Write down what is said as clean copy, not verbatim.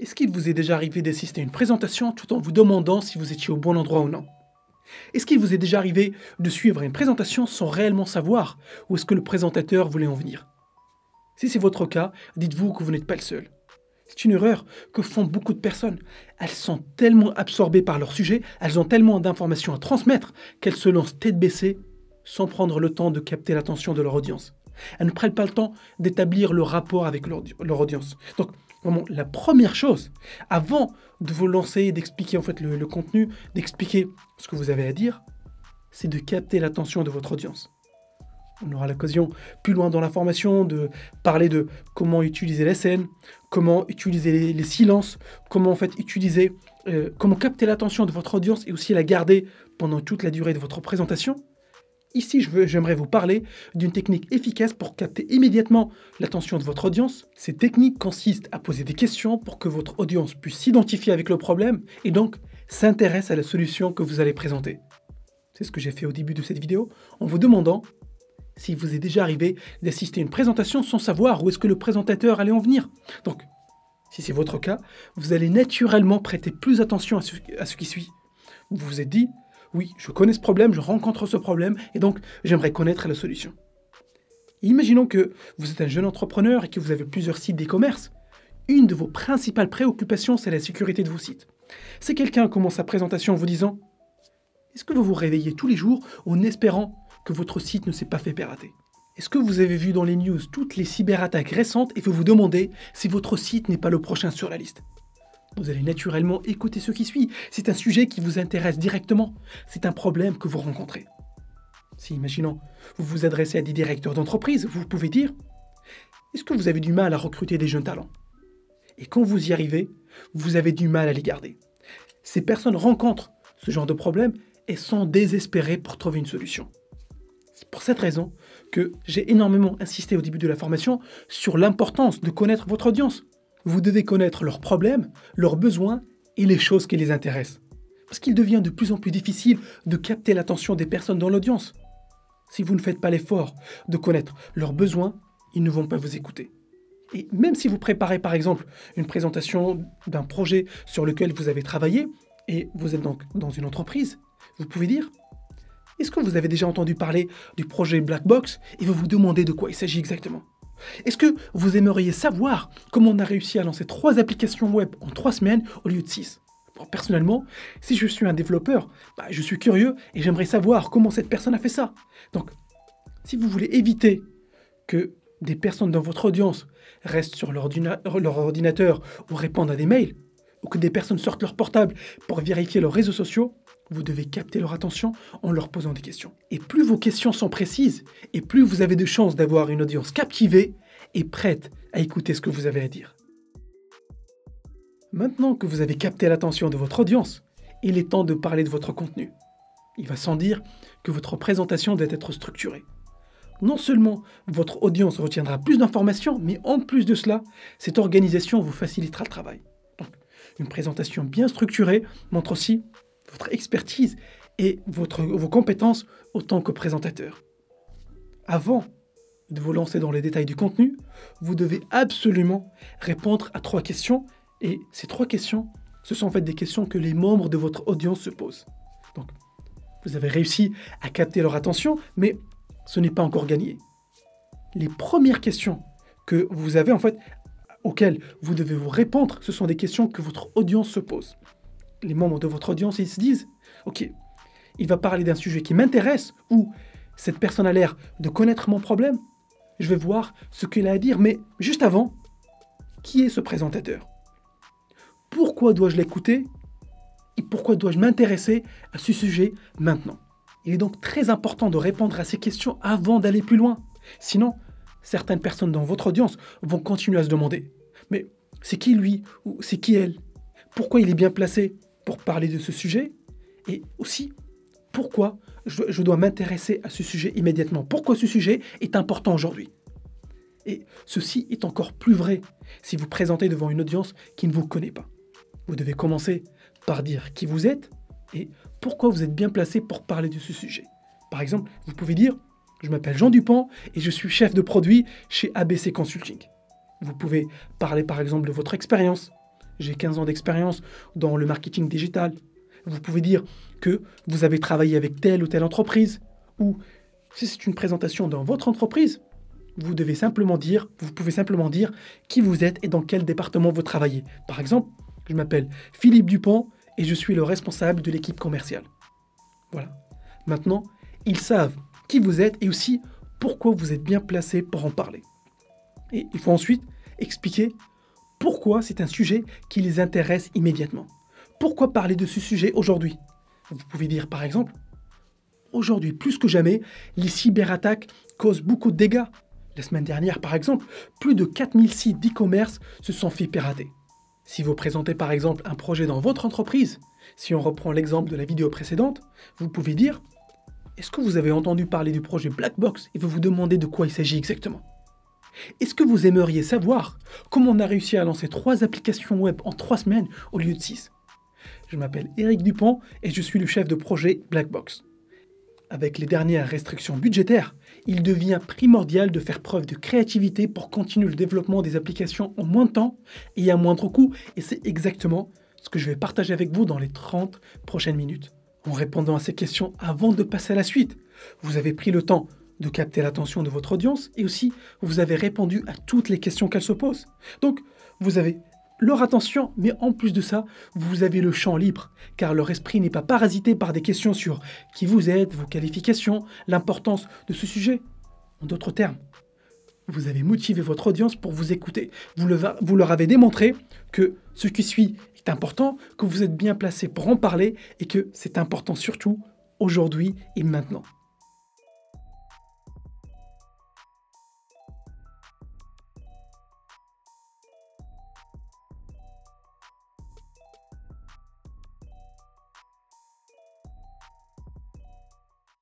Est-ce qu'il vous est déjà arrivé d'assister à une présentation tout en vous demandant si vous étiez au bon endroit ou non? Est-ce qu'il vous est déjà arrivé de suivre une présentation sans réellement savoir où est-ce que le présentateur voulait en venir? Si c'est votre cas, dites-vous que vous n'êtes pas le seul. C'est une erreur que font beaucoup de personnes. Elles sont tellement absorbées par leur sujet, elles ont tellement d'informations à transmettre qu'elles se lancent tête baissée sans prendre le temps de capter l'attention de leur audience. Elles ne prennent pas le temps d'établir le rapport avec leur audience. Donc, vraiment, la première chose, avant de vous lancer et d'expliquer en fait le contenu, d'expliquer ce que vous avez à dire, c'est de capter l'attention de votre audience. On aura l'occasion plus loin dans la formation de parler de comment utiliser les scènes, comment utiliser les silences, comment en fait utiliser, comment capter l'attention de votre audience et aussi la garder pendant toute la durée de votre présentation. Ici, j'aimerais vous parler d'une technique efficace pour capter immédiatement l'attention de votre audience. Cette technique consiste à poser des questions pour que votre audience puisse s'identifier avec le problème et donc s'intéresse à la solution que vous allez présenter. C'est ce que j'ai fait au début de cette vidéo en vous demandant s'il vous est déjà arrivé d'assister à une présentation sans savoir où est-ce que le présentateur allait en venir. Donc, si c'est votre cas, vous allez naturellement prêter plus attention à ce qui suit. Vous vous êtes dit, oui, je connais ce problème, je rencontre ce problème, et donc j'aimerais connaître la solution. Imaginons que vous êtes un jeune entrepreneur et que vous avez plusieurs sites d'e-commerce. Une de vos principales préoccupations, c'est la sécurité de vos sites. Si quelqu'un commence sa présentation en vous disant « Est-ce que vous vous réveillez tous les jours en espérant que votre site ne s'est pas fait pirater? Est-ce que vous avez vu dans les news toutes les cyberattaques récentes et vous vous demandez si votre site n'est pas le prochain sur la liste ?» Vous allez naturellement écouter ce qui suit. C'est un sujet qui vous intéresse directement. C'est un problème que vous rencontrez. Si, imaginons, vous vous adressez à des directeurs d'entreprise, vous pouvez dire « Est-ce que vous avez du mal à recruter des jeunes talents ?» Et quand vous y arrivez, vous avez du mal à les garder. Ces personnes rencontrent ce genre de problème et sont désespérées pour trouver une solution. C'est pour cette raison que j'ai énormément insisté au début de la formation sur l'importance de connaître votre audience. Vous devez connaître leurs problèmes, leurs besoins et les choses qui les intéressent. Parce qu'il devient de plus en plus difficile de capter l'attention des personnes dans l'audience. Si vous ne faites pas l'effort de connaître leurs besoins, ils ne vont pas vous écouter. Et même si vous préparez par exemple une présentation d'un projet sur lequel vous avez travaillé et vous êtes donc dans une entreprise, vous pouvez dire « Est-ce que vous avez déjà entendu parler du projet Black Box ?» et vous vous demandez de quoi il s'agit exactement. Est-ce que vous aimeriez savoir comment on a réussi à lancer 3 applications web en 3 semaines au lieu de 6? Bon, personnellement, si je suis un développeur, je suis curieux et j'aimerais savoir comment cette personne a fait ça. Donc, si vous voulez éviter que des personnes dans votre audience restent sur leur ordinateur ou répondent à des mails, ou que des personnes sortent leur portable pour vérifier leurs réseaux sociaux, vous devez capter leur attention en leur posant des questions. Et plus vos questions sont précises, et plus vous avez de chances d'avoir une audience captivée et prête à écouter ce que vous avez à dire. Maintenant que vous avez capté l'attention de votre audience, il est temps de parler de votre contenu. Il va sans dire que votre présentation doit être structurée. Non seulement votre audience retiendra plus d'informations, mais en plus de cela, cette organisation vous facilitera le travail. Donc, une présentation bien structurée montre aussi votre expertise et vos compétences autant que présentateur. Avant de vous lancer dans les détails du contenu, vous devez absolument répondre à 3 questions. Et ces 3 questions, ce sont en fait des questions que les membres de votre audience se posent. Donc, vous avez réussi à capter leur attention, mais ce n'est pas encore gagné. Les premières questions que vous avez en fait, auxquelles vous devez vous répondre, ce sont des questions que votre audience se pose. Les membres de votre audience, ils se disent « Ok, il va parler d'un sujet qui m'intéresse ou cette personne a l'air de connaître mon problème. Je vais voir ce qu'il a à dire, mais juste avant, qui est ce présentateur? Pourquoi dois-je l'écouter? Et pourquoi dois-je m'intéresser à ce sujet maintenant ?» Il est donc très important de répondre à ces questions avant d'aller plus loin. Sinon, certaines personnes dans votre audience vont continuer à se demander « Mais c'est qui lui ou c'est qui elle? Pourquoi il est bien placé pour parler de ce sujet? Et aussi, pourquoi je dois m'intéresser à ce sujet immédiatement? Pourquoi ce sujet est important aujourd'hui? » Et ceci est encore plus vrai si vous présentez devant une audience qui ne vous connaît pas. Vous devez commencer par dire qui vous êtes et pourquoi vous êtes bien placé pour parler de ce sujet. Par exemple, vous pouvez dire « Je m'appelle Jean Dupont et je suis chef de produit chez ABC Consulting ». Vous pouvez parler par exemple de votre expérience, j'ai 15 ans d'expérience dans le marketing digital. Vous pouvez dire que vous avez travaillé avec telle ou telle entreprise. Ou si c'est une présentation dans votre entreprise, vous pouvez simplement dire qui vous êtes et dans quel département vous travaillez. Par exemple, je m'appelle Philippe Dupont et je suis le responsable de l'équipe commerciale. Voilà. Maintenant, ils savent qui vous êtes et aussi pourquoi vous êtes bien placé pour en parler. Et il faut ensuite expliquer pourquoi c'est un sujet qui les intéresse immédiatement. Pourquoi parler de ce sujet aujourd'hui? Vous pouvez dire par exemple, aujourd'hui plus que jamais, les cyberattaques causent beaucoup de dégâts. La semaine dernière par exemple, plus de 4000 sites d'e-commerce se sont fait pirater. Si vous présentez par exemple un projet dans votre entreprise, si on reprend l'exemple de la vidéo précédente, vous pouvez dire « Est-ce que vous avez entendu parler du projet Blackbox et vous vous demandez de quoi il s'agit exactement ? Est-ce que vous aimeriez savoir comment on a réussi à lancer 3 applications web en 3 semaines au lieu de 6 ? Je m'appelle Éric Dupont et je suis le chef de projet Blackbox. Avec les dernières restrictions budgétaires, il devient primordial de faire preuve de créativité pour continuer le développement des applications en moins de temps et à moindre coût. Et c'est exactement ce que je vais partager avec vous dans les 30 prochaines minutes. En répondant à ces questions avant de passer à la suite, vous avez pris le temps de capter l'attention de votre audience et aussi vous avez répondu à toutes les questions qu'elle se pose. Donc, vous avez leur attention, mais en plus de ça, vous avez le champ libre, car leur esprit n'est pas parasité par des questions sur qui vous êtes, vos qualifications, l'importance de ce sujet. En d'autres termes, vous avez motivé votre audience pour vous écouter. Vous leur avez démontré que ce qui suit est important, que vous êtes bien placé pour en parler et que c'est important surtout aujourd'hui et maintenant.